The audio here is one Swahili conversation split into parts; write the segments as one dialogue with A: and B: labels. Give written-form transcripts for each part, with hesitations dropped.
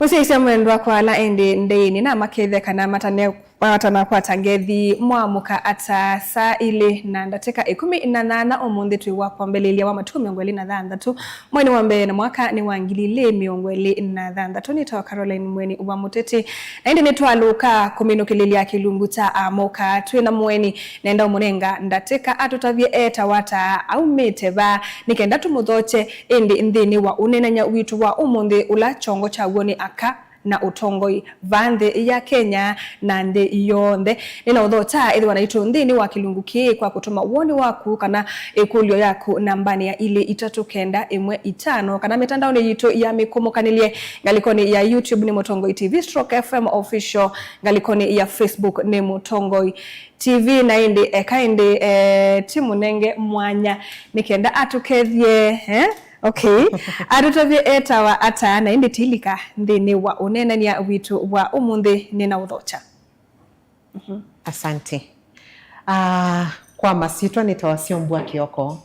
A: Musi mwendwa kwa la ende ndeini na makethe kana matana kwa tangethi mwamuka ata saa ile na ndateka 18 omundi twi wakwa mbelelia wa matu 23 mwezi wa mbere na mwaka ni wangilile 23 ni tawa Caroline mweni wa mutete na indi nitwaluka kuminukililia kilunguta amoka twina mweni nenda umunenga ndateka atutavye eta wata au meteba nikenda tumuthoche indi nthini wa unenanya witu wa umundi ula chongo cha woni aka na utongoi vande ya Kenya na nde iyonde nina udhota idhi wanaitu ndini wa kilunguki kwa kutuma uoni waku kana ekulio yaku nambani ya ile 395 kana mitandao ni yitu ya mikumukanilie ngalikoni ya YouTube ni Mutongoi TV / FM official ngalikoni ya Facebook ni Mutongoi TV na indi ekaindi timu nenge mwanya nikenda atukethye Okay. Arutavye eta wa ata na indi tilika ndini wa unenania witu wa umundi nina udhocha.
B: Asante. Kwa masitwa nitawasiombua kioko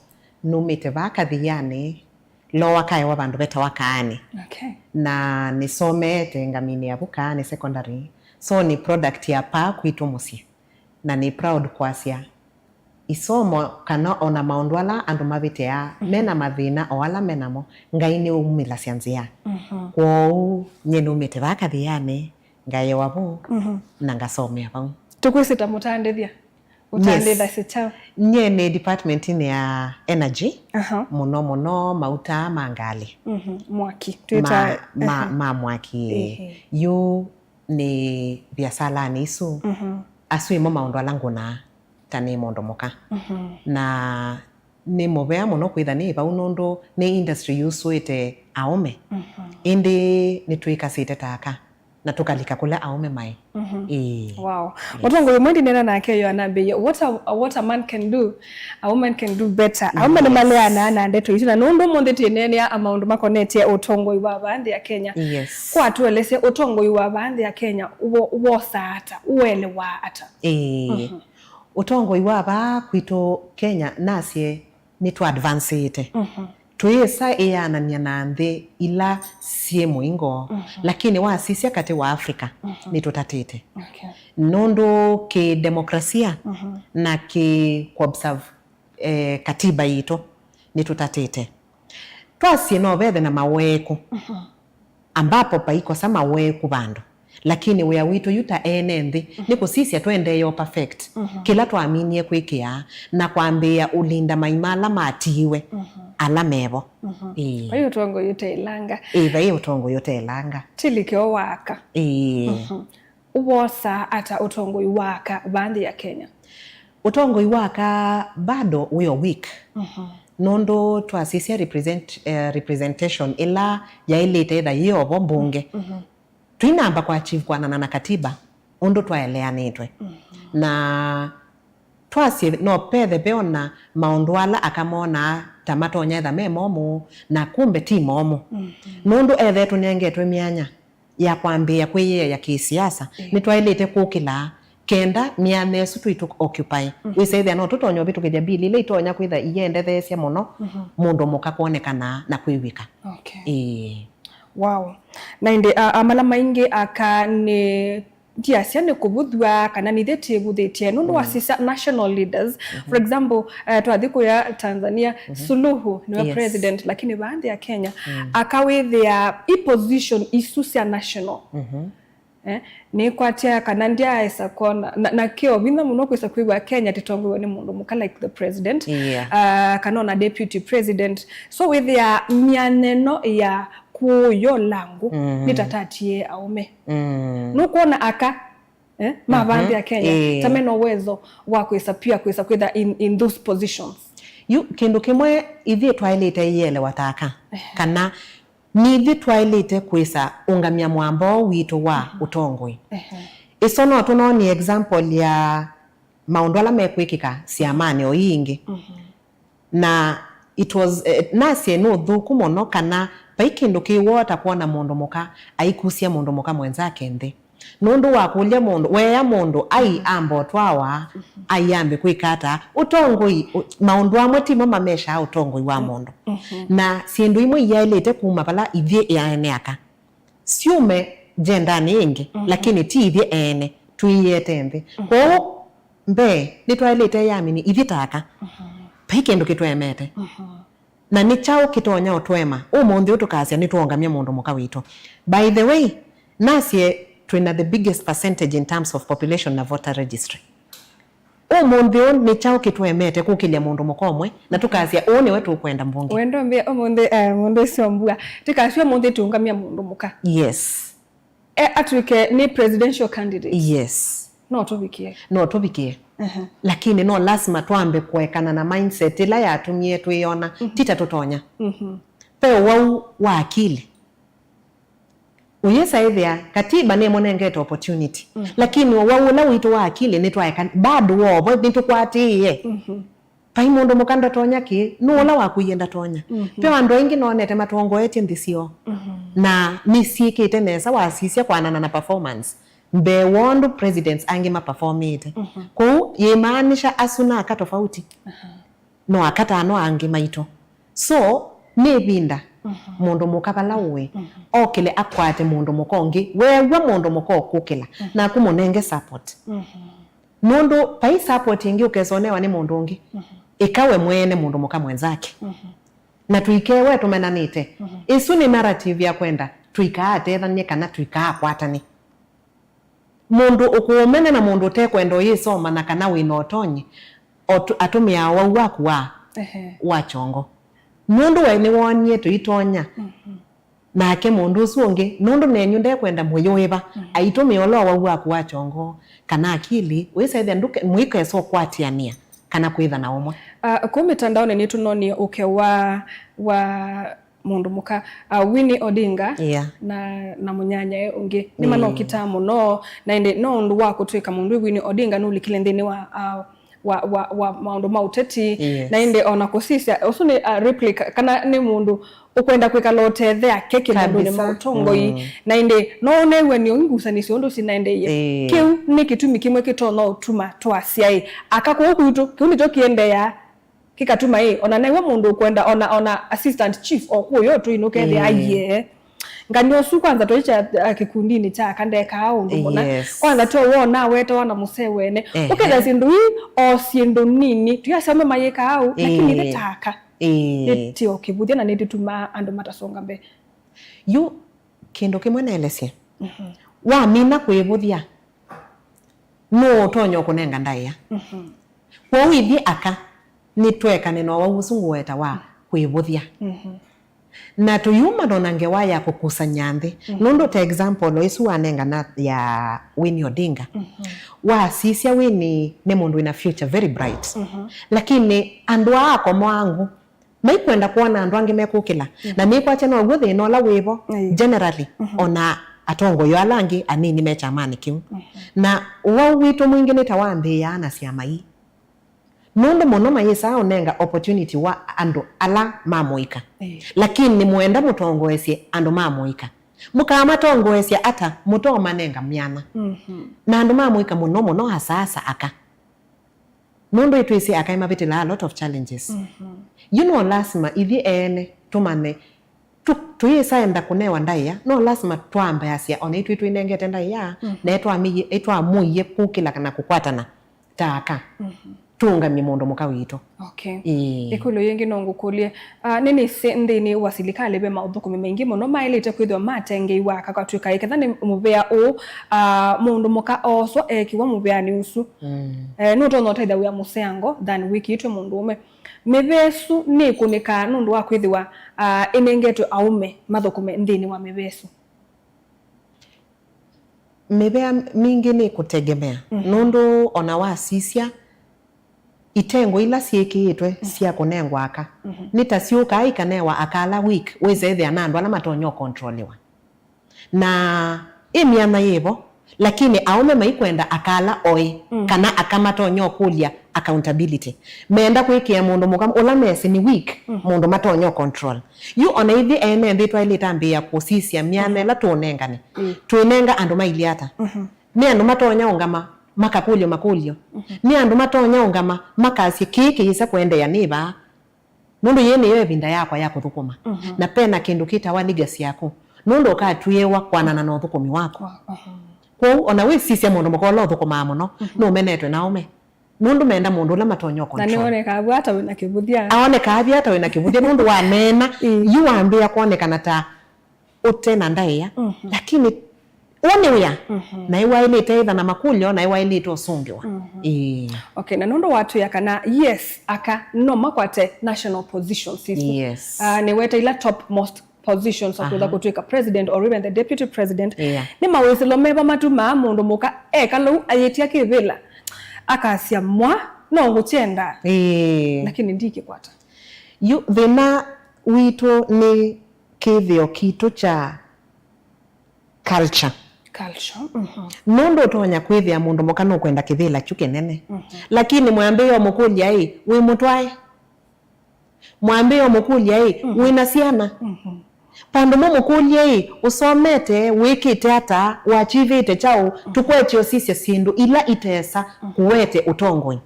B: numite vaka dhiyane lo wakae wa bandu beta wakaani.
A: Okay.
B: Na nisome tengamini ya bukaani secondary. So ni product ya pa kuitu musi. Na ni proud kwa asia. Isomo kana ona maundwala andu mavitea mena mathina o ala menamo ngai umila cianzia kwa nyene umite vaka thiane ngai wabu na ngasomea bau
A: tukusita mutandithia utanditha sita
B: nyene department ni ya energy muno mauta mangali
A: mwaki tuita
B: mwaki yu ni biasala ni isu asui mo maundwala nguna tani mondo moka na ni mobea muno kwitha ni ba unondo ni industry yusuite aume indi ni tuikasite taka na tukalika kula aume mai
A: wow Mutongo mwendi nena na keyo anabe what a man can do a woman can do better aume ni male ana ndeto itina nondo monde tenene ya amaundu makonete utongo iwa bandi ya Kenya kwa tuelese utongo iwa bandi ya Kenya uwo saata uwele wa ata
B: utongo iwaba kwito Kenya nasie ni tu advance ite tuisa eyanania na nthi ila sie muingo lakini wa sisi kati wa Afrika ni tutatete nondo ke demokrasia na ke observe katiba yito ni tutatete twasie no bethe na maweku ambapo paiko sama weku bandu lakini wea wito yuta nthi niko sisi atwende yo perfect kila twaminie kwikia na kwambia ulinda maimala matiwe ala mevo
A: ayo utongo yote ilanga
B: vayo utongo yote ilanga
A: tilikyo waka uwosa ata utongo iwaka bandi ya Kenya
B: utongo iwaka bado uyo week nondo twasisia representation ila ya ile itaida yobo mbunge tuinamba kwa achieve kwa na katiba ondo twaeleanitwe na twasi no pethe beona maundwala akamona tamato nyetha memomo na kumbe ti momo nondo ethe tunyengetwe mianya ya kwambia kwiye ya kisiasa ni twailete kukila kenda miane esu tuitu occupy we say no tutonyo bitu kithia bili ile itonya kwitha iyende thecia muno mundu muka kuonekana na kwiwika
A: wow na inde amala maingi aka ne diasia ne kubuthwa kana ni thete buthetie nundu wasisa national leaders for example twathiko ya Tanzania Suluhu ni president lakini baadhi ya Kenya akawithia position isusia national ni kwatia kana ndia esa kona na kio binda muno kwisa kwigwa Kenya titongo ni mundu muka like the president kana na deputy president so with ya mianeno ya kuyo langu nitatatie aume nukuona aka mabandi ya Kenya tameno uwezo wa kuisapia kwitha in those positions
B: kindu kimwe ithie twailite yele wataka kana ni ithie twailite kwisa ungamia mwambo witu wa utongoi isono tuno ni example ya maundwala mekwikika siamani o yingi na it was nasie no thuku mono kana paikindu kiwota kuona mundu muka aikusia mundu muka mwenzake nthi nundu wa kulia mundu weya mundu ai ambo twawa ayambe kwikata utongoi maundu amwe timo mamesha utongoi wa mundu na siendu imwe yailete kuma pala ithie yaneaka siume jendani ingi lakini ti ithie ene tuiyete nthi ko mbe nitwailite yamini ithitaka pai kindu kitwemete na ni chao kitonya otwema umuthi utukasya nituongamia mundu muka witu. By the way, nasie twina the biggest percentage in terms of population na voter registry. Umuthi ni chao kitwemete kukilia mundu mukomwe na tukasya one wetu kwenda mbunge
A: wendo mbia umuthi siombua tikasya umuthi tuungamia mundu muka.
B: Yes.
A: Atuike ni presidential candidate.
B: Yes.
A: No tubikie.
B: Lakini no lazima tuambe kuwekana na mindset ila yatumie tuiona tita tutonya. Pe wau wa akili. Uyesa ithia katiba ne monengeta opportunity. Lakini wau la witu wa akili nitwaeka bado wo nitukwatiye. Pai mundu mukanda tonya ki no la wa kuyenda tonya. Pe wandu wengi no nete matongo eti ndisio. Na nisikite nesa wasisia kwanana na performance. Mbe wondu presidents angima performite. Ko yemaanisha asuna akatofauti. No akatano angima ito. So nebinda mundu mukabala uwe okile akwate mundu mukongi wewe mundu mukokukila na kumonenge support. Mundu pai support ingi ukesonewa ni mundu ungi ikawe mwene mundu muka mwenzake. Na tuikewe tumenanite. Isu ni narrative ya kwenda tuikaate thanye kana tuikaakwatani. Mundu ukuomene na mundu tekwendo yisoma na kana winotonyi atumia waku wa chongo. Mundu wene wonye tuitonya nake mundu usungi nundu nenyu ndekwenda muyoiba aitumia olo waku wa chongo kana akili wisa ithia nduke mwike so kwatiania kana kwitha na umwe.
A: Kwa mitandao ni tunoni wa mundu muka Winnie Odinga na munyanya ungi ni mano kitamu no na inde no ndu wako twika mundu Winnie Odinga no likile ndini wa maundu mauteti na inde ona kusisia usuni replica kana ni mundu ukwenda kwika lote thea keki na ndone mautongoi na inde no newe ni ungusanisi undu sinaende ye kiu ni kitumi kimwe kitono tuma twasiai akako kuitu kiuni jo kiende ya kikatuma ona newe mundu kwenda ona assistant chief okuyo tu inokende aye nganyo su kwanza toicha kikundini cha kandeka au ndumona kwanza to wona weto wana musewene ukenda sindu o sindu nini tuyasema mayeka au lakini letaka eti okibudia na nituma ando matasonga mbe
B: yu kendo kimwe naelesia wa mina kwebudia no tonyo kunenga ndaya kwa withi aka nitwekane no wa usungu weta wa kwebudia na tuyuma donange waya kukusanya nthi nondo ta example isu wanenga na ya Winnie Odinga wa sisia Winnie ne mundu ina future very bright lakini andu ako mwangu mai kwenda kuona andu ange mekukila na mikwache no guthi no la wibo generally ona atongo yo alangi anini mecha mani kiu na wa witu mwingine tawambe ya na cia mai nondo mono mayesa onenga opportunity wa andu ala mamoika lakini muenda mutongoesie andu mamoika mukama tongoesia ata mutoma nenga myana na andu mamoika muno hasasa aka nondo itwisi akaima bitila a lot of challenges you know lazima ithi ene tumane tuyesa enda kunewa ndaya no lazima twamba yasia ona itwitu inengete ndaya na etwa muye kukila kana kukwatana taka tunga mimondo muka wito.
A: Okay. Ikulo yengi nongo kulie nini ndini wasilikale be maudhuku mengi mono mailete kwithwa matenge iwaka kwatuika ikethani mubea o mundu muka oso kiwa mubea ni usu nuto no taida ya musengo than wiki itu mundu ume mebesu ni kunika nundu wa kwithwa inengeto aume mathukume ndini wa mebesu
B: mebea mingi ni kutegemea nundu ona wa sisia itengo ila siekitwe cia kunengwa aka nitasiuka ikanewa akala week weze the anando ala matonyo controliwa na imiana yibo lakini aume maikwenda akala oi kana akamatonyo kulia accountability menda kwikia mundu mukam ola mesi ni week mundu matonyo control you ona ithi ene nditwa ile tambia kusisia miana la tunengane tuinenga andu mailiata ni andu matonyo ngama makulio ni andu matonya ungama makasi kiki isa kwende ya niba mundu yene yo ebinda yakwa yakuthukuma na pena kindu kita wa legacy yako nundo ka tuyewa kwanana no thukumi wako ko ona we sisi mundu mukolo thukuma muno no menetwe naume nundu menda mundu la matonyo control
A: na nione ka bwata wina kibuthia
B: aone ka biata wina kibuthia nundu wa mena yu ambia kuonekana ta utena ndaia lakini one uya na iwa ile teitha na makulyo na iwa ile tosungwa
A: okay na nundu watu yakana yes aka no makwate national positions
B: yes
A: ni weta ila top most positions of the kutwika president or even the deputy president ni maweselo meba matuma mundu muka kalau ayetia kivila akasia mwa no nguchenda lakini ndiki kwata
B: yu thina wito ni kithio kitu cha culture Nondo tonya kwithia mundu mukano kwenda kithila chuke nene lakini mwambie mukulia wi mutwae mwambie mukulia wina ciana pandu mukulia usomete wikite ata wachivite chao tukwetio sisi sindu ila itesa kuwete utongoi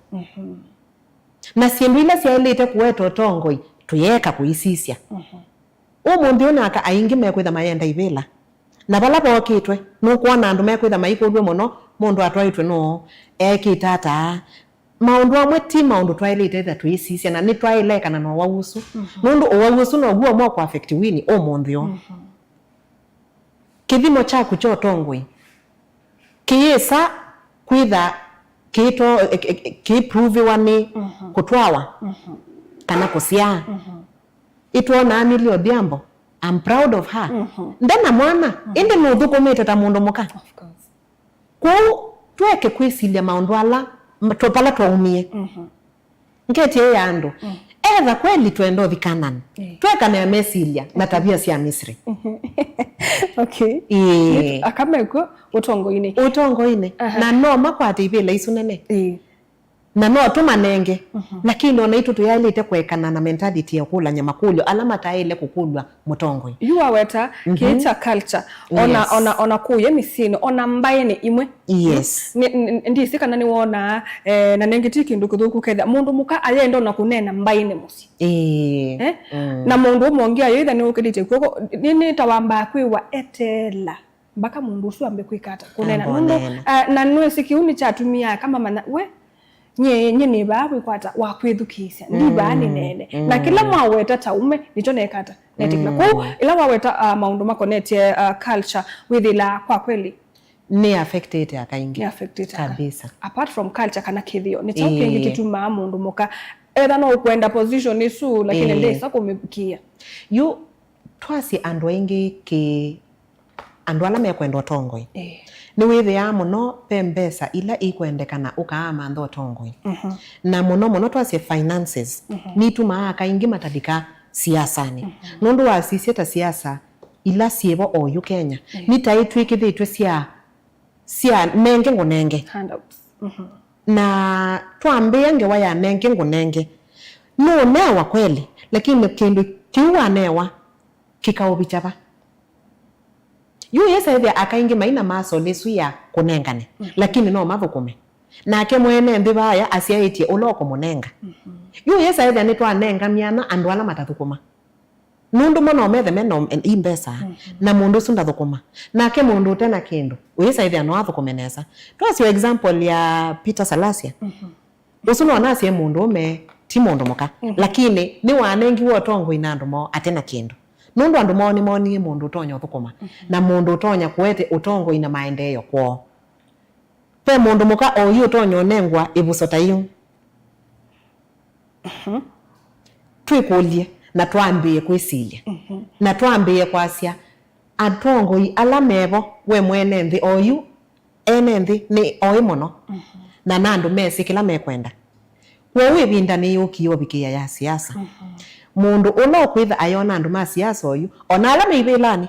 B: na sindu ila siailite kuwete utongoi tuyeka kuisisia umundu onaka aingi mekwitha mayenda ivila na bala bokitwe no kuona andu mekwitha maikodwe muno mundu atwaitwe no ekitata maundu amwe ti maundu twailite tha tuisisia na ni twaileka na no wausu mundu owausu no guo mo kwa affect wini o mundu kithimo chaku cho tongwe kiisa kwitha kito ki prove wani kutwawa kana kusia itwona Millie Odhiambo I'm proud of her. Ndana mwana indi muthukumite ta mundu muka. Of course. Ku tweke kwisilia maundu ala topala twaumie. Ngetie yandu. Etha kweli twendo thikanani. Tweka na mesilia na tabia cia Misri.
A: Okay. Akameko utongoine.
B: Utongoine. Na no makwate ibele isu nene. Na no tumanenge lakini ona itu tuyalite kwekana na mentality ya kula nyama kulyo alama taile kukulwa mutongoi
A: you are weta kicha culture ona kuye misino ona mbaine imwe
B: yes
A: ndi sikana ni wona na nengitiki ndukuthuku ketha mundu muka ayenda na kunena mbaine musi na mundu umongia yoitha ni ukidite koko nini tawamba kwiwa etela mbaka mundu usu ambe kwikata kunena mundu na nwe sikiuni cha tumia kama mana we nye ni babu kwata wa kwithukisia ndi bani nene na kila mwaweta taume nicho nekata netikna ko ila waweta maundu makonetie culture withila kwa kweli
B: ni affected akaingi
A: kabisa apart from culture kana kithio ni chaukengi kituma mundu muka either no kwenda position isu lakini ndesa kumibukia
B: you twasi andu aingi ki andu ala mekwenda tongoi ni withia muno pembesa ila ikwendekana ukaama ndo tongoi na muno twase finances ni tuma kaingi matadika siasani nundu wa sisieta siasa ila siebo oyu Kenya ni taitwikithitwe sia nenge ngunenge
A: handouts
B: na twambie ngewa ya nenge ngunenge no newa kweli lakini kindu kiwa newa kikaobichaba yu yesa ithia akaingi maina maso lesu ya kunengane lakini no mathukume nake mwene mbibaya asiaitie uloko munenga yu yesa ithia ni twanenga miana andu ala matathukuma nundu mono methe meno imbesa na mundu sunda thukuma nake mundu tena kindu yesa ithia no athukumenesa twasio example ya Peter Salasia usuno anasie mundu me ti mundu muka lakini ni wanengi wotongo inandu mo atena kindu nundu andu moni mundu utonya thukuma na mundu utonya kuete utongo ina maendeleo kwao pe mundu muka oyu utonya nengwa ibusota yu twikulie na twambie kwisilia na twambie kwasia atongo ala mevo we mwene nthi oyu ene nthi ni oi muno na nandu mesi kila mekwenda wewe binda ni yukiyo bikia ya siasa mundu uno kwitha ayona andu ma siasa oyu ona ala meibelani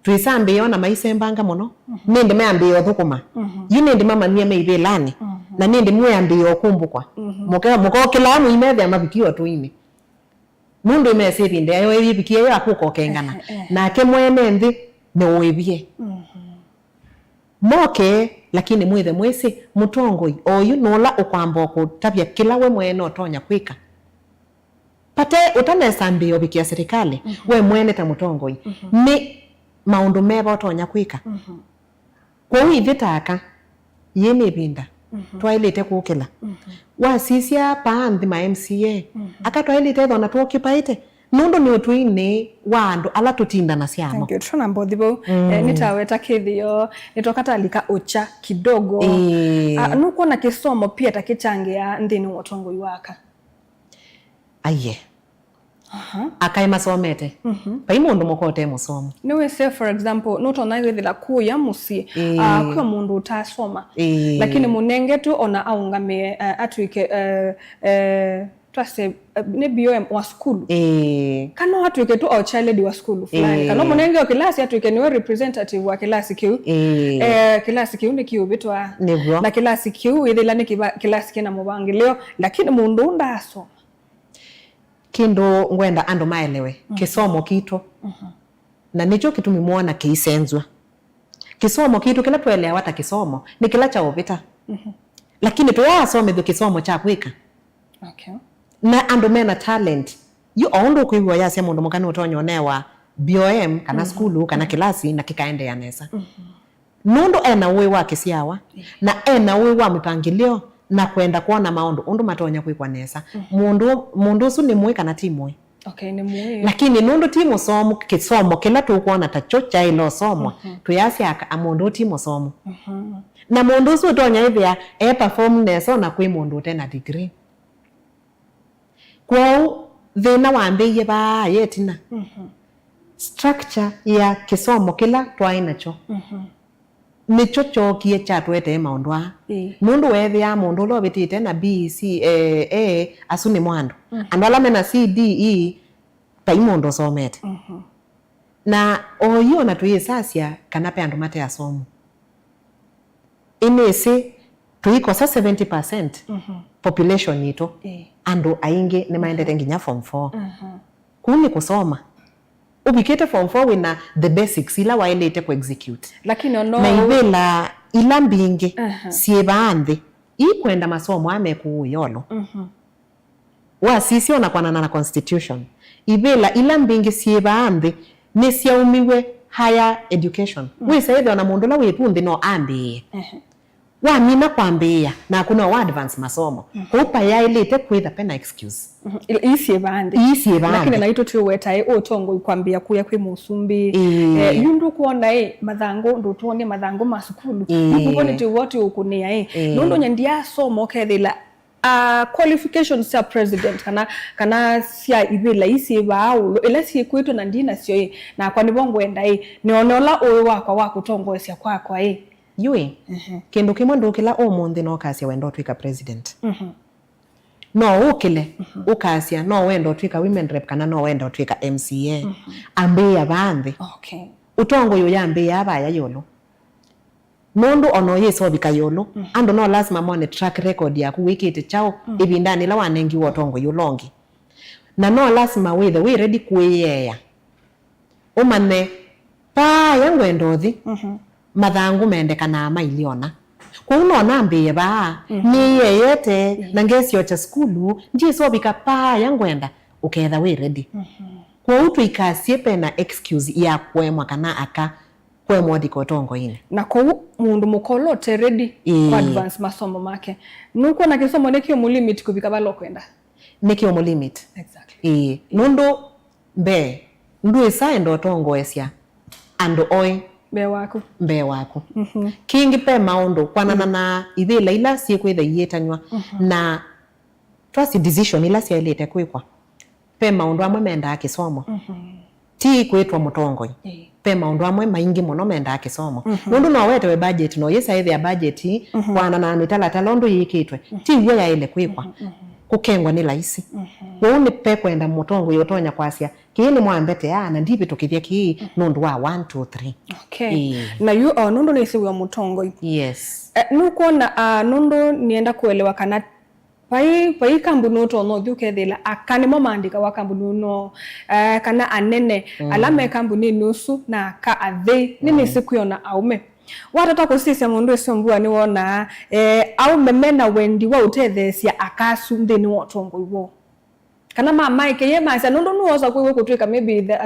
B: twisambe yona maisembanga muno nindi meambe othukuma yinindi mama niye meibelani na nindi mweambe okumbukwa muko kila muimethia mabikio tuini mundu mesebinde ayo ibikie yo akuko kengana nake mwene nthi ne webie moke lakini mwithe mwesi mutongoi oyu nola ukwamba kutabia kila we mwene otonya kwika pate utanesa mbio bikia serikali we mwene ta mutongoi ni maundu meba otonya kwika kwa withitaka yene binda twailite kukila wasisia paanthi ma MCA akatwailite thona tuokipaite nundu ni utwini wa andu ala tutindana siamo.
A: Thank you. Tuna mbodhibo nitaweta kithio nitokatalika ucha kidogo nuko na kisomo pia takichangia ndini wotongoi waka
B: aye akai masomete pai mundu mokote musomo
A: niwe say for example noto na withila kuya musi kwa mundu utasoma lakini munenge tu ona aungame atwike twase ne BOM wa school kana atwike tu au child wa school fulani kana munenge wa klasi atwike niwe representative wa klasi kiu klasi kiu ni kiu bitwa na klasi kiu withila ni klasi kina mubangilio lakini mundu ndasoma
B: kindo ngwenda ando maelewe kisomo kito na nicho kitu mimuona kiisenzwa kisomo kitu kila tuelewa hata kisomo ni kila cha ovita lakini tuyasome do kisomo cha kwika na ando mena talent you ondo kuiwa yase mundu mukani utonyonewa BOM kana skulu kana kilasi na kikaende ya nesa nondo ena uwe wake siawa na ena uwe wa mipangilio na kwenda kuona maundu undu matonya kwikwa nesa mundu usu ni muwe kana timu
A: ni muwe
B: lakini nundu timu somo kisomo kila tukuona tachocha ilo somo tuyasi aka amundu timu somo na mundu usu utonya hivya perform nesa na kwi mundu tena degree kwao thina wambiye ba yetina structure ya kisomo kila twainacho nicho chokie chatwete maundwa mundu wethia mundu lo betite na BC asuni mwandu andala mena CDE pai mundu somete na oyo na tuyisasia kana pe andu mate asomo inese tuiko sa 70% population ito andu ainge ne maendete nginya form 4 kuni kusoma ubikete form 4 wina the basics ila wailete ku execute
A: lakini ono
B: na ibela ila mbinge siebande ikwenda masomo ameku yolo wasisi ona kwanana na constitution ibela ila mbinge siebande nesiaumiwe higher education wisaidha na mundu la wepundi no ambi wa mina kwambia na kuna wa advance masomo kupa ya ilete kwitha pena excuse
A: isi ebande lakini naito tuweta otongo kwambia kuya kwi musumbi yundu kuona mathango ndo tuone mathango masukulu ukubone ti wote ukunia nondo nyandia somo kethila qualifications ya president kana sia ibila isi ebao ila si kwetu na ndina sio na kwa nibongo enda ni onola owe wako wakutongo sia kwako
B: yue kendo kimwe ndo kila omunthi no kasia wendo twika president no ukile ukasia no wendo twika women rep kana no wendo twika MCA ambia bandi utongo yo yambe abaya yolo nondo ono yeso bika yolo ando no lazima mone track record ya kuwikite chao ibindani la wanengi wotongo yolongi na no lazima we ready kuyeya umane pa yangu endothi mathangu mendekana mailiona kwa unaona ambiye ba ni yeyete na ngesio cha skulu ndiye sobika pa yangwenda uketha we ready kwa utu ikasie pena excuse ya kwemwa kana aka kwemwa dikotongo ine
A: na kwa mundu mukolote ready kwa advance masomo make nuko na kisomo nekio mu limit kubika balo kwenda
B: nekio mu limit
A: exactly
B: nundo mbe ndu isa endo tongo esia ando oi mbe wako kingi pe maundu kwanana na ithila ila si kwitha yetanywa na trust decision ila si ilete kwikwa pe maundu amwe menda akisomo ti kwitwa mutongoi pe maundu amwe maingi muno menda akisomo nundu no wetewe budget no yesa ile ya budget kwanana na mitala talondo yikitwe ti yo ya ile kwikwa kukengwa ni laisi wone pe kwenda mutongo yotonya kwasia kile mwambete na ndipi tukithia ki nundu wa 1 2 3
A: na you nundu ni siwa mutongo
B: yes
A: nuko na nundu nienda kuelewa kana pai kambunu to no thukethila akane momandika wa kambunu no kana anene alame kambuni nusu na ka athe nini sikuona aume watata kusisia mundu esombua ni wona au memena wendi wa utethesia akasu ndeni wotongo iwo kana mama ike ye masa nundu nuoza kwiwe kutwika maybe the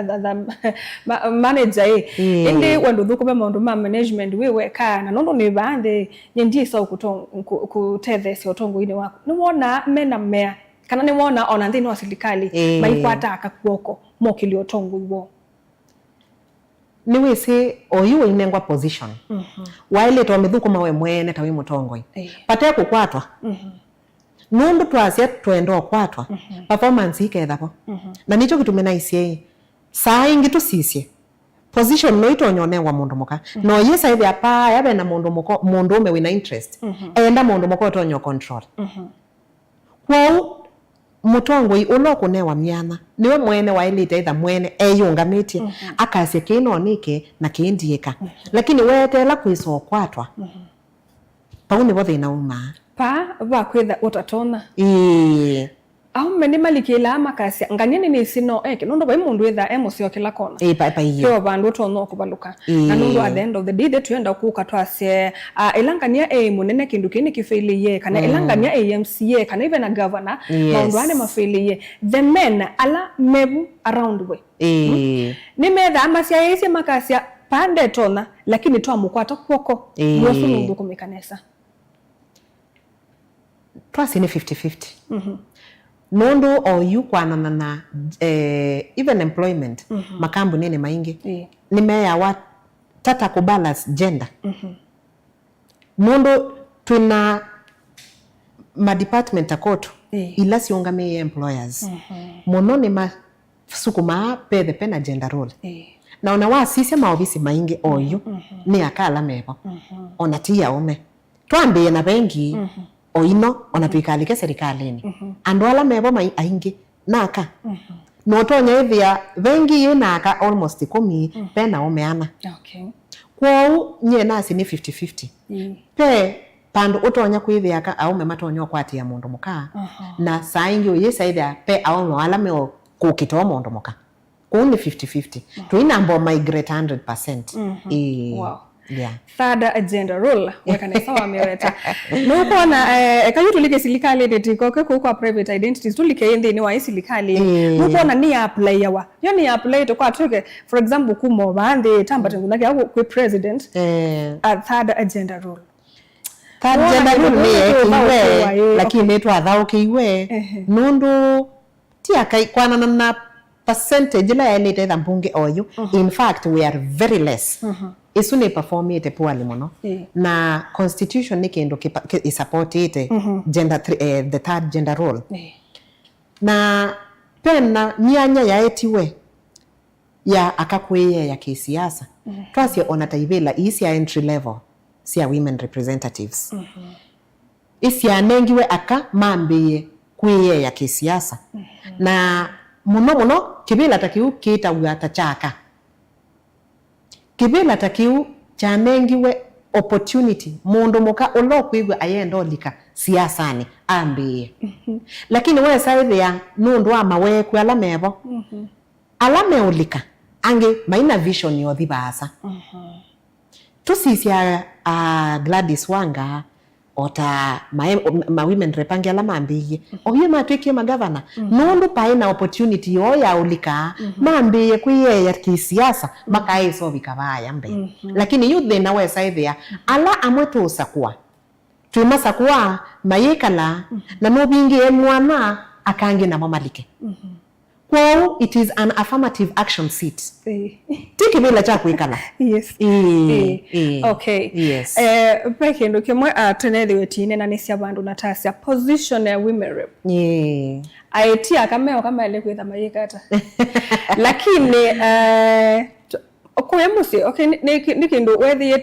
A: manager indi wendo thukume maundu ma management wiwe kana nundu ni bande nyendi so kutethesya utongo-ini wako ni wona mena mmea kana ni wona ona nthini wa serikali maikwata akakuoko mokili utongo iwo
B: ni wisi oyu inengwa position waile to mithukuma we mwene tawi mutongoi pate kukwatwa nundu twasia twendo kwatwa performance ikethapo na nicho kitumena isie saa ingi tusisye position no itonyonewa mundu muka no yesa ithi apa yabe na mundu ume wina interest enda mundu muka utonyo control kwao mutongoi ulokunewa myana niwe mwene wailite itha mwene eyungamitie akasye kino nike na kindieka lakini wetela kwiso kwatwa pau nibo thina uma
A: pa vakwitha utatona au mene malikila makasya nganini ni sino nundu bai mundu itha emosio kila kona
B: pa iyo
A: kyo bandu tono kubaluka na nundu at the end of the day tuenda kuka twasye elangania munene kindu kini kifeiliye kana elangania AMCA kana even a governor maundu ane mafeiliye the men ala mebu around we ni metha amasya yesi makasya pande tona lakini twa mukwata kwoko mwosu nundu kumikanesa
B: twasi ni 50-50 nundu oyu kwanana na even employment makambuni ni maingi ni meya wa tata kubalance gender nundu tuna ma department akoto ila siungame employers muno ni masukuma pe the pena gender role na ona wa sisi maofisi maingi oyu ni akala mebo ona tia ume twambie na bengi oino ona tuikalike serikalini andu ala mebo maingi naka notonya ithia vengi yinaka almost 10 pena umeana kwao nye nasi ni 50-50 pe pandu utonya kwithia ka aume matonyo kwati ya mundu muka na saingi uyesa ithia pe aume ala meo kukito mundu muka kwao ni 50-50 tuina mbo migrate 100%
A: wow.
B: Yeah.
A: Third agenda rule wakanesa wameweta nuko na kayu tulike serikali ndetiko kwa private identities tulike ndi ni wa serikali nuko na ni apply yawa yo ni apply to kwa tuke for example kumo bande tamba tenguna yako kwa president third agenda rule
B: third agenda rule ni lakini netu athauke iwe nundu tia kai kwana na percentage la elite tha mbunge oyu in fact we are very less isune perform ite poorly muno na constitution ni kendo support ite gender the third gender role na pena nyanya ya etiwe ya akakwiye ya kisiasa twasi ona taivela isi ya entry level si ya women representatives isi ya nengiwe aka mambiye kwiye ya kisiasa na muno kibila takiu kita uata chaka kibila takiu chanengiwe opportunity mundu muka ulokwigwe ayenda olika siasani ambiye lakini we saithi ya nundu wa mawekwe ala mebo ala meulika ange maina vision yo thibasa tusisia Gladys Wanga ota ma women repangi ala mambiye oye matwiki magavana nundu paina opportunity yo ya ulika mambiye kwiye ya kisiasa makaiso vikabaya mbe lakini youth na we saithia ala amwetu sakwa twima sakwa mayekala na nobingi emwana akange na mamalike kwao it is an affirmative action seat tiki bila cha kuikala
A: yes okay
B: yes
A: peke ndo kimwe atenele wetine na nisia bandu natasia position ya women rep aitia kameo kama ile kwitha mayekata lakini okuyemusi okay nikindu wethi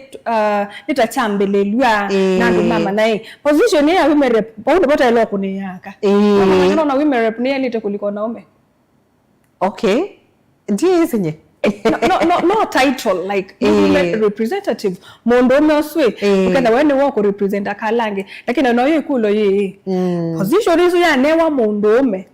A: nitachambelelwa na ndu mama nae position ya women rep paundo bota ilo kuniyaka mama na women rep ni elite kuliko naume
B: okay ndiye isenye
A: no title like representative mondo noswe ukenda wene wako represent akalange lakini no yikulo yi position izo ya newa mondo ome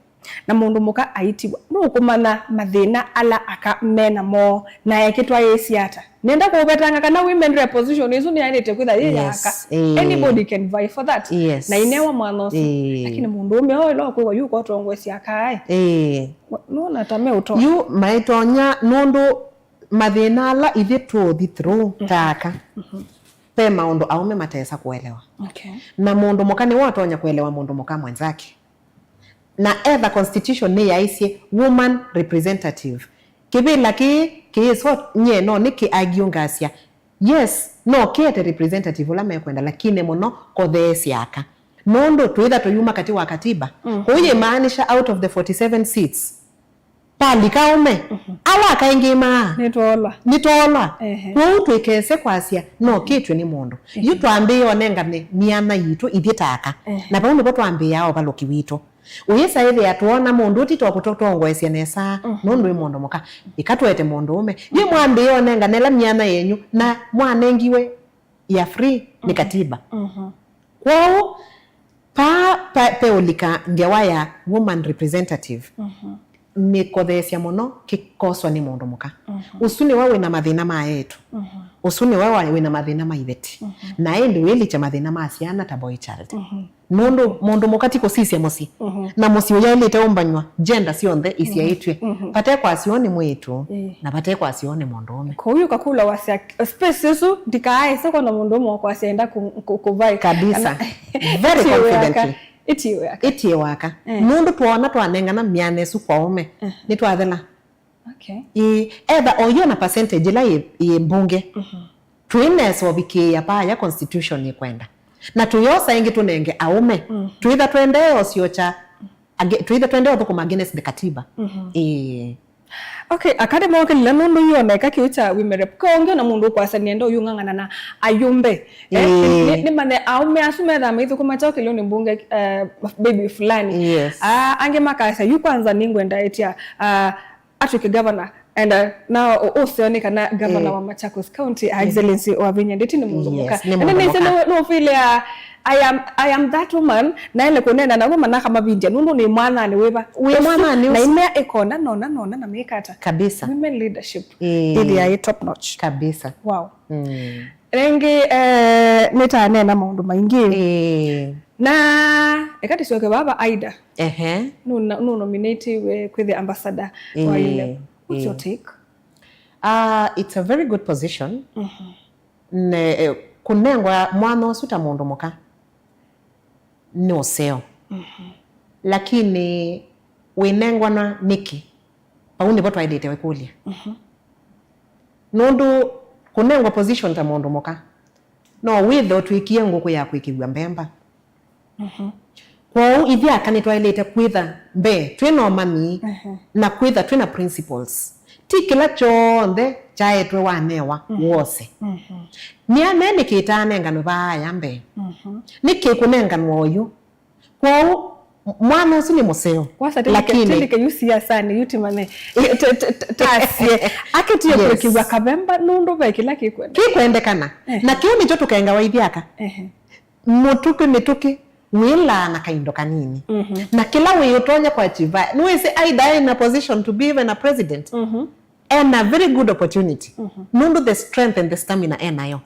A: na mundu muka aitiwa no kumana mathina ala aka mena mo na yakitwa yesiata nenda kubetanga kana women reposition izo ni yanite kwitha yaka anybody can vie for that na inewa mwana lakini mundu ume lo kwa yuko tongwesi akai no na tame uto
B: yu maitonya nondo mathina ala ithitu thithru taka pe maundu aume matesa kuelewa na mundu mukani watonya kuelewa mundu muka mwenzake na either constitution ni yaisie woman representative kibila kiso nye no niki agiungasia no kiete representative la mekwenda lakini muno kothesi aka nondo tuitha tuyuma kati wa katiba kuye maanisha out of the 47 seats pali kaume ala kaingima nitola kwa twikese kwasia no kitwe ni mundu yutwambi onenga ni miana yitu ithitaka na pauno potwambi yao baloki wito uyesa hivi atuona mundu tito kutotongwesia nesa nundu mundu muka ikatwete mundu ume ye mwambi onenga nela miana yenyu na mwanengiwe ya free ni katiba kwao peolika ngewa ya woman representative ni kothesia muno kikoswa ni mundu muka usuni wawe na mathina maetu usuni wawe na mathina maiveti na endi wilicha mathina maasiana ta boy child mundu mukati ko sisi musi na musi uyalite umbanywa gender sionthe isiaitwe pate kwa sioni mwetu na pate kwa sioni mundu ume
A: ko uyu kakula wasia space yesu dikae soko na mundu ume kwa sienda kuvai
B: kabisa very confidently iti waka mundu tuona twanengana miane su kwa ume ni twathela either oyo na percentage la ye mbunge tuineso bikia pa ya constitution ni kwenda na tuyosa ingi tunenge aume tuitha twendeo siocha tuitha twendeo thukuma against the katiba
A: akademo ke lanondo yona kakiucha wimerep konge na mundu kwa saniendo yungangana na ayumbe ni mane aume asumeda mithu kuma choke leo ni mbunge baby fulani ange makasa yukwanza ningwenda etia Africa governor and now also ni kana governor wa Machakos County excellency wa Vinyandeti ni mundu muka and then no feel I am that woman na ile kunena na woman na kama vinja nundu ni mwana ni weba
B: mwana ni
A: na ime ekona nona na mekata
B: kabisa
A: women leadership ili ya top notch
B: kabisa
A: wow rengi neta nena maundu maingi na ekati soke baba Aida no nominate with the ambassador wa ile what's your take
B: it's a very good position ne kunengwa mwana suta mundu muka no seo lakini winengwa na niki paundi boto aidete wekulia nundu kunengwa position ta mundu muka no witho twikie nguku ya kwikigwa mbemba kwao ithia kani twailete kwitha mbe twino mami na kwitha twina principles ti kila chonde chaetwe wanewa wose niane nikitanengano baya mbe nikikunengano oyu kwao mwana usi ni museo
A: lakini tilike yusia sana yutimane tasie aketiye kwikigwa kabemba nundu be kila
B: kikwendekana na kio nicho tukenga waithiaka mutuki wila na kaindo kanini na kila wiyotonya kwa chiva nuwezi Aida in a position to be even a president and a very good opportunity nundu the strength and the stamina enayo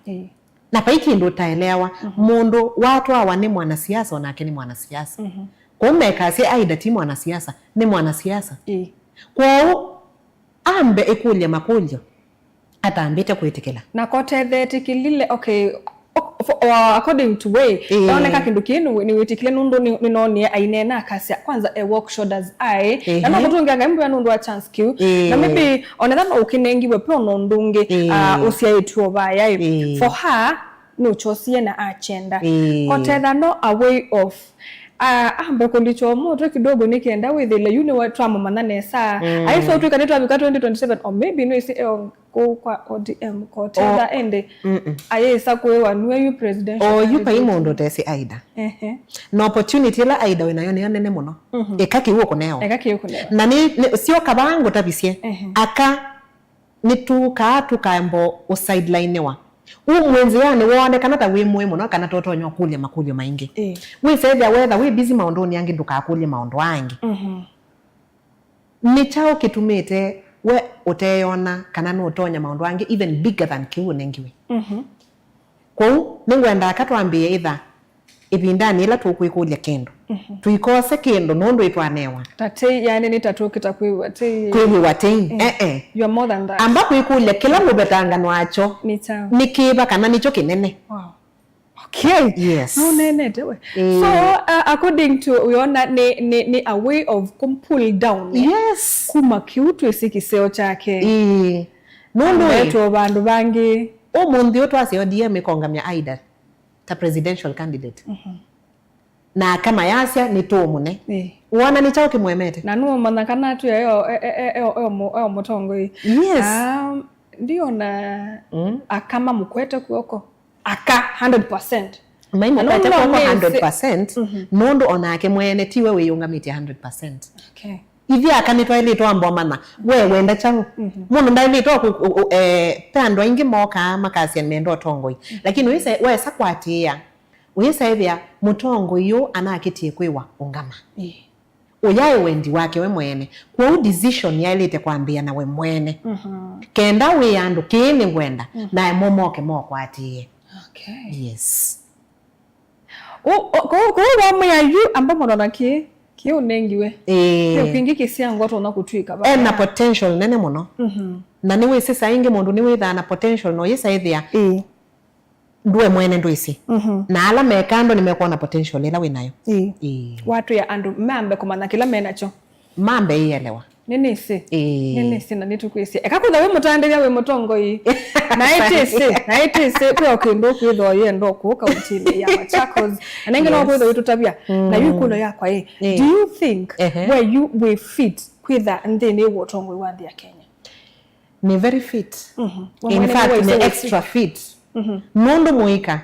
B: na paiki ndo taelewa mundu watu hawa ni mwanasiasa na akini mwanasiasa kumeka si Aida ti mwanasiasa ni mwanasiasa kwao ambe ikulia makulio ataambite kuitikila
A: na kote thetikilile according to way naoneka kindu kinu ni witikile nundu ni noni ainena akasia kwanza a walk shoulders eye na nakutunga mbu nundu wa chance q na maybe onetha ukinengiwe pe onondungi usiaitwo baya for her no chosie na agenda kote no a way of ambe kondicho moto kidogo nikienda with ile you know what trauma manane saa I saw tu kanetwa bika 2027 or maybe no isi go kwa ODM ko tenda ende ayesa kwewa niwe you presidential
B: you pa imondo tesi Aida no opportunity la Aida winayo ni nene muno ekaki huko neo na ni sio kabango tabisie aka nituka tukaembo o sideline wa mwenzi yani wone kana ta we muwe muno kana totonyo kulia makulio maingi we say the weather we busy maondo ni yangi nduka kulia maondo wangi ni chao kitumite we uteyona kana no tonya maundu angi even bigger than kiu nengiwe kou ningwenda akatwambie itha ibindani ila tukwikulia kendo tuikose kendo nondu itwanewa
A: tate yani ni tatukita kwiwa
B: te
A: you are more than that
B: amba kwikulia kila mubetangano acho ni kiba kana nicho kinene.
A: Wow. Okay.
B: Yes.
A: No nene dewe. So according to uona ni a way of pull down.
B: Yes.
A: Kuma kiutu isikiseo chake.
B: Nondo
A: wetu bandu bangi.
B: Omundi otwase ODM ikongamya Aida ta presidential candidate. Na kama yasia ni tomune. Uona ni chao kimwemete.
A: Na nuo manakana tu yo motongo hii.
B: Yes.
A: Ndio na akama mkwete kuoko. Aka 100%.
B: Maimo kwete kuoko 100%. Nondo onake mwene tiwe weyungamiti 100%.
A: Okay.
B: Ivi akanitwa ile to ambomana we wenda changu muno ndali to pando ingi moka makasi mendo tongoi lakini we sakwatia uyesa hivya mutongo yo anakitie kwiwa ungama uyaye wendi wake we mwene kwa decision ya ile kwambia na we mwene kenda we andu kini ngwenda na momoke mokwatie.
A: Okay.
B: Yes.
A: Kwa mwa yu ambamo ndonaki kiyo nengiwe kingi kisia ngoto na kutwika
B: ba na potential nene muno na niwe sisa ingi mundu niwe tha na potential no yesa ithia ndue mwene ndwisi na ala mekando nimekuona potential ila winayo
A: watu ya andu mambe kumana kila menacho
B: mambe ielewa
A: nini si na nitukwisi ekakutha we mutanderia we mutongo yi na itisi kwa kindo kwitho yendo kuka utini ya Machakos anenge no kwitho yututabia na yukuno yakwa do you think where you we fit kwitha ndini wotongo wandi ya Kenya
B: ni very fit in fact ni extra fit nondo muika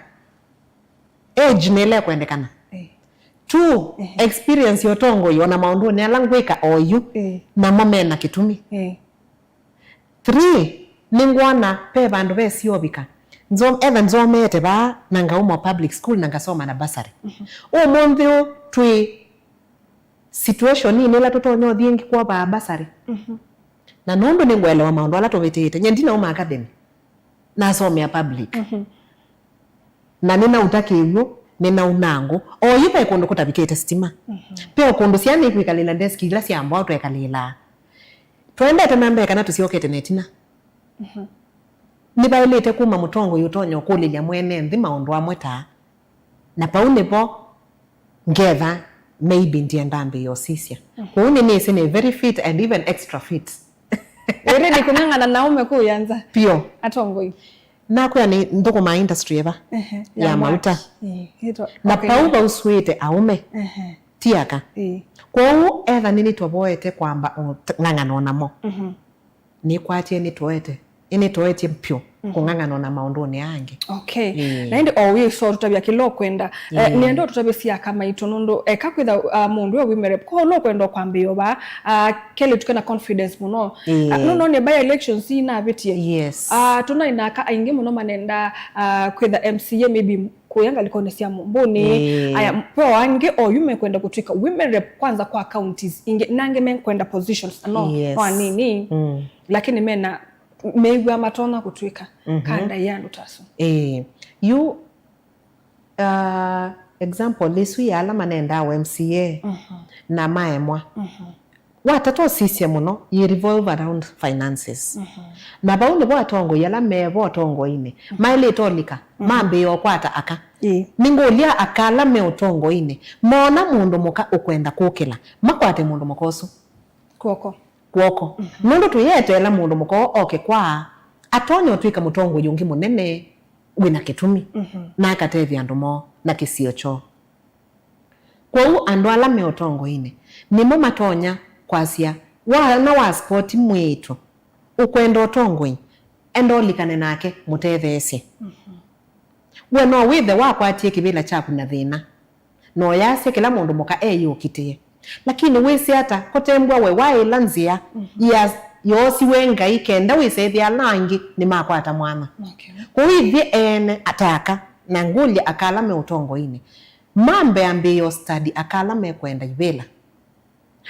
B: age nele kwendekana two experience yotongo yona maundu ne alangwika oyu na momena kitumi three ningwana pe bandu besiobika nzomete ba nanga umo public school nanga soma na basari omonthio twi situation ni nela totonyo thingi kwa ba basari na nondo ningwelewa maundu ala tobetete nyendina uma academy na somea public na nina utakiyo nina unangu oyipa ikondo kutabikete stima pia kondo siani ikwikalila desk ila siambo auto ekalila twendete membe kana tusiokete netina ni bailete kuma mutongo yutonyo kulilya mwene nthi maundu amweta na paune po ngetha maybe ndiendambe yosisia kuuni nisi ni very fit and even extra fit
A: ere ni kunangana naume kuyanza
B: pio
A: atongo
B: na kwa ni ndoko ma industry eba ya mauta na pauba uswite aume tiaka kwa etha nini toboete kwamba ngangano namo ni kwatie ni toete ini toete mpyo kungangano na maundoni yange.
A: Okay. Na indi owe so tutabia kilo kwenda niendo tutabesia kama itonondo kakwitha mundu we merep ko lo kwenda kwambio ba kele tukena confidence muno no ne by elections ina betie.
B: Yes.
A: Tuna inaka aingi muno manenda kwitha MCA maybe kuyanga likonesia mboni aya po wange oyume kwenda kutwika women rep kwanza kwa counties inge nange men kwenda positions kwa nini lakini mena maybe amatona kutwika kanda yandu taso
B: you example lisu ya ala manenda wa MCA na maemwa watato sisi muno ye revolve around finances na baunde bo atongo yala mebo atongo ine maile tolika mambe yokwata aka ningolia akala me utongo ine mona mundu muka ukwenda kukila makwate mundu mukoso kuoko mundu tuyete ela mundu muko oke kwa atonyo twika mutongo yungi munene wina kitumi na akatevi andumo na kisio cho kwa andu ala me utongo ine nimo matonya kwasia wana wa sport mwetu ukwenda utongo endo likane nake mutethese weno withe wakwatie kibila chaku na thina no yase kila mundu muka eyukitie lakini wisi hata kotembwa we wailanzia yosi wenga ikenda wisethia langi ni makwata mwana kuithi ene ataka na nguli akala me utongo ine mambe ambiyo study akala me kwenda ibela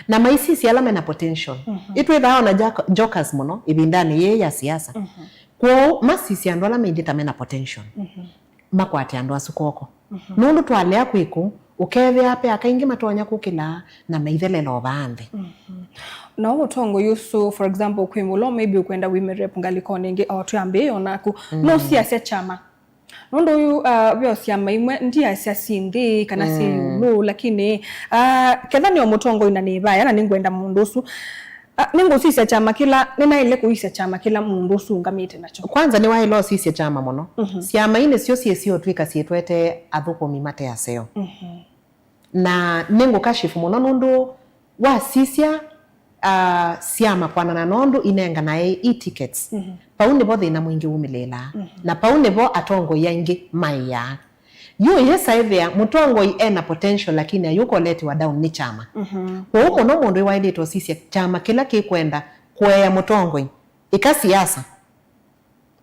B: na maisisi ala mena potential itwithaa na jokers muno ibindani ye ya siasa kwa masisi andu ala meindita mena potential makwate andu asukoko nundu twalea kwiku ukethia ape akaingi matonya kukila na maithelelo bande
A: na utongo yusu for example kwimulo maybe ukwenda women rep ngalikone ngi awatuyambe yonaku no siasa chama nondo uyu vyo siama imwe ndia siasi ndi kana si yulu lakini ketha ni omutongo ina ni baya na ningwenda mundu usu ningo sisi chama kila nina ile kuisa chama kila mundu usu ngamite nacho
B: kwanza ni wailo sisi chama muno siama ine sio sio twika sietwete athukomi mate yaseo na ningo kashifu muno nundu wa sisia siama kwana na nondu inenga na e-tickets paune bo thina mwingi umilela na paune bo atongo yangi maya yu yesa ithia mutongo ena potential lakini ayuko leti wa down ni chama kwa umo no mundu waile to sisia chama kila kikwenda kwea mutongo ika siasa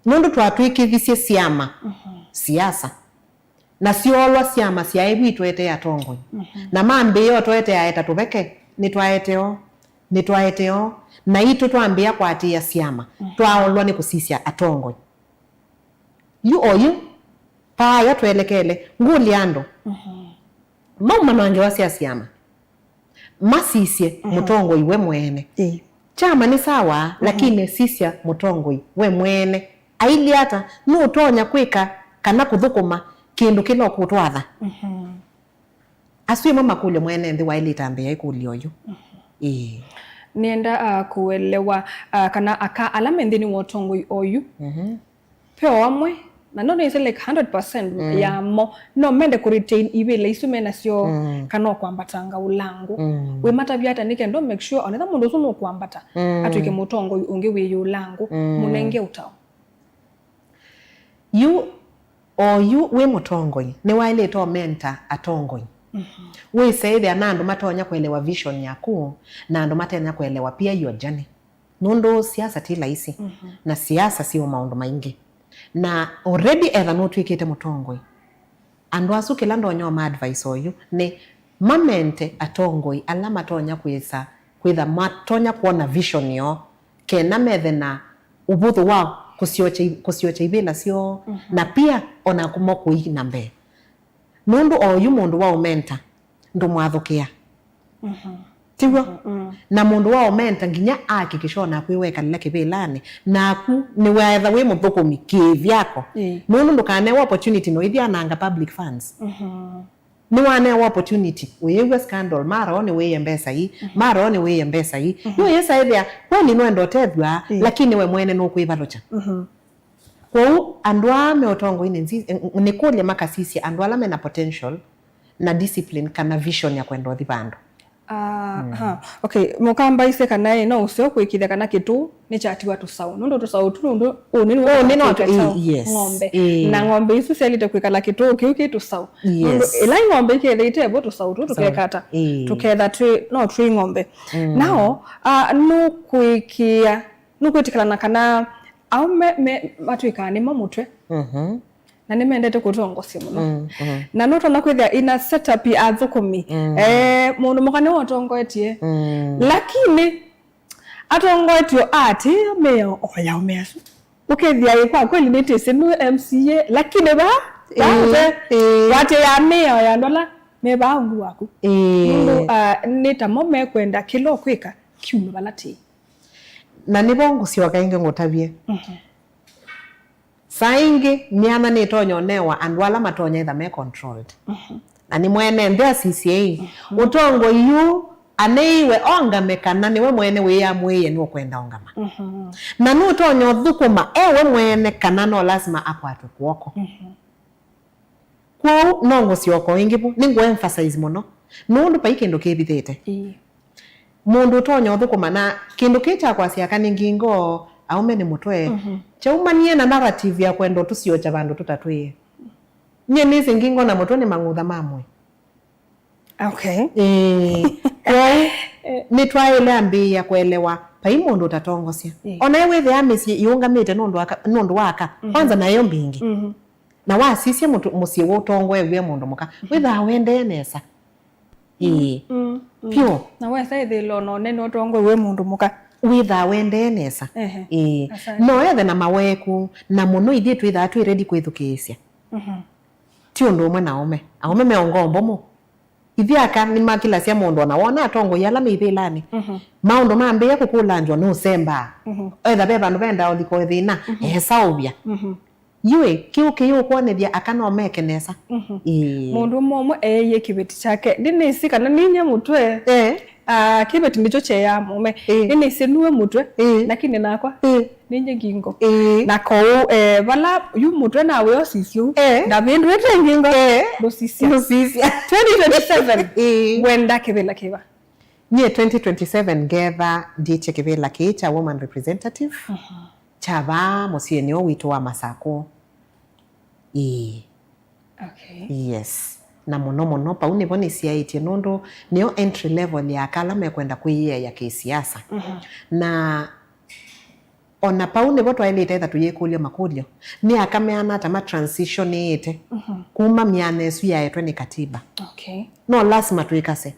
B: nundu twatwikivisie siama siasa na siolwa siama siaibu itwete ya tongo na mambe yo twete ya eta tubeke ni twaeteo na itu twambia kwa ati ya siama twaolwa ni kusisia atongo yu oyu pa ya twelekele nguli ando mama nange wasia siama masisye mutongo iwe mwene chama ni sawa lakini sisia mutongo iwe mwene aili hata nutonya kwika kana kuthukuma kindu kino kutwatha asui mama kule mwene ndi waili tambia ikuli oyu
A: nienda kuelewa kana aka alame ndini wotongo oyu peo amwe na no is like 100% ya mo no mende ku retain ibile isumena sio kana kwambatanga ulangu we mata byata nike ndo make sure onetha mundu suno kwambata atuike mutongo unge we yulangu munenge utao you
B: we mutongo ni waile to mentor atongo we say there nando matonya kuelewa vision yaku nando matenya kuelewa pia your journey nundo siasa ti laisi na siasa sio maundu maingi na already either no twikite mutongo andu asuke lando nyoma advice oyu ni mamente atongoi ala matonya kuisa kwitha matonya kuona vision yo kena methena ubuthu wao kusiocha ibila sio na pia ona kumoko hii nambe nundu oyu mundu wa umenta ndu mwathukia tiwa na mundu wa umenta nginya akikishona kwiweka lile kibilani naku ni wetha we muthukumi kivyako nundu ndukane opportunity no ithia nanga public funds ni wane opportunity wewe scandal mara one we mbesa hii mara one we mbesa hii yo yesa ithia kwani no ndotethwa lakini we mwene no kwivalocha kwa andwa me otongo ine ni kule makasisi andwa la mena potential na discipline kana vision ya kwenda thibando
A: okay mukamba ise kana no usio kwikitha kana kitu ni chati watu sawa ndo tusau ndo nini ngombe na ngombe isu selite kwikala kitu kitu sawa ndo ila ngombe kethe bo tusau tukekata tuketha tree ngombe nao no kwikia no kwitikana kana au me matuika ni mamutwe na nimendete kutongosia muno na noto nakwithia ina setup ya thukumi mundu mukane wotongoetie lakini atongoetio ati meo oya umeasu ukethia kwa kweli nitise nu MCA lakini wate ya meo ya ndola me bangu wako mundu nita mome kwenda kilo kwika kiume balati
B: na nibongo sio kainge ngotabie saingi miana ni tonyo newa andwala matonya itha me controlled na ni mwene ndia CCA utongo yu aneiwe ongame kana niwe mwene we ya mwiye ni kwenda ongama na nu tonyo thukuma ewe mwene kana no lazima akwatwe kuoko kwa nongo sioko ingibu ningo emphasize muno nundu pa ikindu kibithite mundu tonyo thukuma na kindu kicha kwa siaka ningingo aume ni mutwe chaumanie na narrative ya kwenda tusiocha bandu tutatwie nye nizi ngingo na mutwe ni mangutha mamwe
A: okay
B: ni twaile ambi ya kuelewa pai mundu tatongosia ona yewe the amisi yungamite nundu waka kwanza na yo mbingi na wasisi musi wotongo ewe mundu muka witha wende nesa pio
A: na we sai the lo no neno tongo we mundu muka
B: witha wende nesa no ethe na maweku na muno ithie twitha twi ready kwithukisia ti undu umwe na aume meongombo mu ithia aka ni makila cia mundu ona wona atongo yala meithilani maundu mambia kukulanjwa no semba etha be bandu benda othiko thina saubia yue kiu kwanethia akana omekenesa
A: mundu momwe eye kibeti chake ndine isika na ninye mutwe kibeti ndicho cheya mume ndine isenue mutwe lakini nakwa ninye ngingo na ko bala yu mutwe nawe osisio ndabindu ete ngingo dosisia 2027 wenda kibela kiba
B: nye 2027 ngetha ndiche kibela kicha woman representative chaba musieni witu wa Masako
A: okay
B: yes na muno paune boni siaitie nondo nio entry level ya kala mekwenda kuiya ya kisiasa na ona paune boto ile itaitha tuyekulio makulio ni akameana tama transition ite kuma miane su ya etwe ni katiba
A: okay
B: no lazima tuikase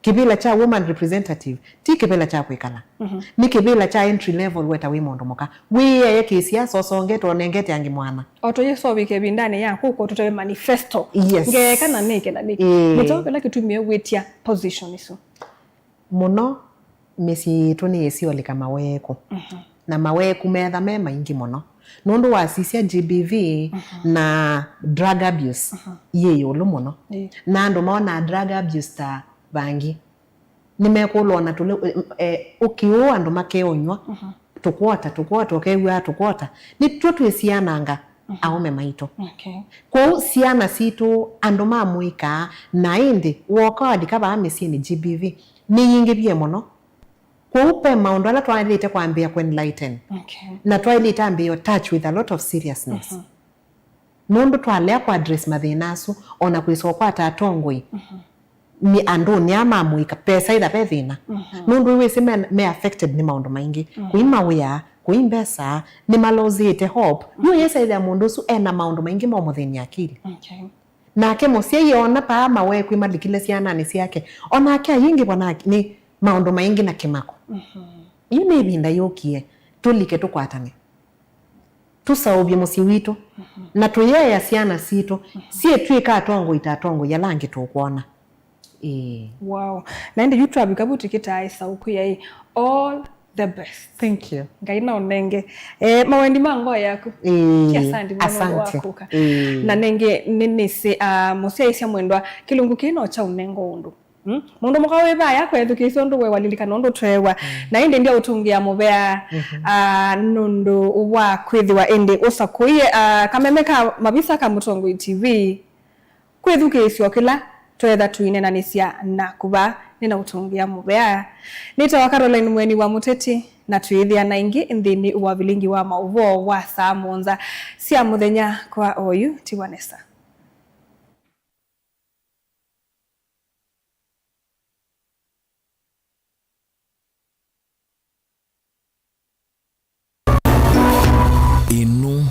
B: kibila cha woman representative ti kibila cha kwikala ni kibila cha entry level weta wi mundu muka wi ya kisiasa osongeto onengete angi mwana
A: otoye sobike bindane ya kuko tutoye manifesto
B: yes.
A: Ngeka na nike na nike mitoke la kitumie wetia position iso
B: muno mesi tuni yesi oli kama weko na maweku metha me maingi muno nundu wasisia GBV na drug abuse yeyo lo muno na andu maona drug abuse ta bangi nimekulona tule ukiu andu makeonywa tukwota okewa tukwota ni twesiananga aume maito
A: okay
B: kwa siana situ andu mamuika na indi woka dikaba amesi ni GBV ni yingi bie muno kwa upe maundu ala twailite kwambia ku enlighten
A: okay
B: na twailite ambio touch with a lot of seriousness nundu twalea kwa address mathinasu ona kwiso kwa tatongoi ni andu ni amamuika pesa ida bethina nundu wese me affected ni maundu maingi kuima wia kuimbesa ni malozite hope yo yesa ida mundu su ena maundu maingi mo muthini akili
A: okay
B: na ke musie yona pa mawe kuimadikile ciana ni ciake ona ake yingi bona ni maundu maingi na kimako yime binda yokie tulike tukwatane tusaubye musi witu na tuyaya ciana citu sie twika atongo itatongo yalangi tukwona
A: wow na indi YouTube kabuti kita sauku yai all the best
B: thank you
A: ngaina onenge mawendi mango yako asante wako na nenge ninisi musia isia mwendwa kilungu kino cha unengo undu mundu mukawe ba yako education ndu we walilika nondo twewa na indi ndia utungia mubea nundu wa kwithiwa indi usakuye kamemeka mabisa ka Mutongo TV kwithukiisyo kila twetha tuinenanisia na kuba nina utungia mubea nitawa Caroline Mweni wa Muteti na tuithia na ingi nthini wa vilingi wa mauvo wa saa monza cia muthenya kwa oyu ti Vanessa
C: Inu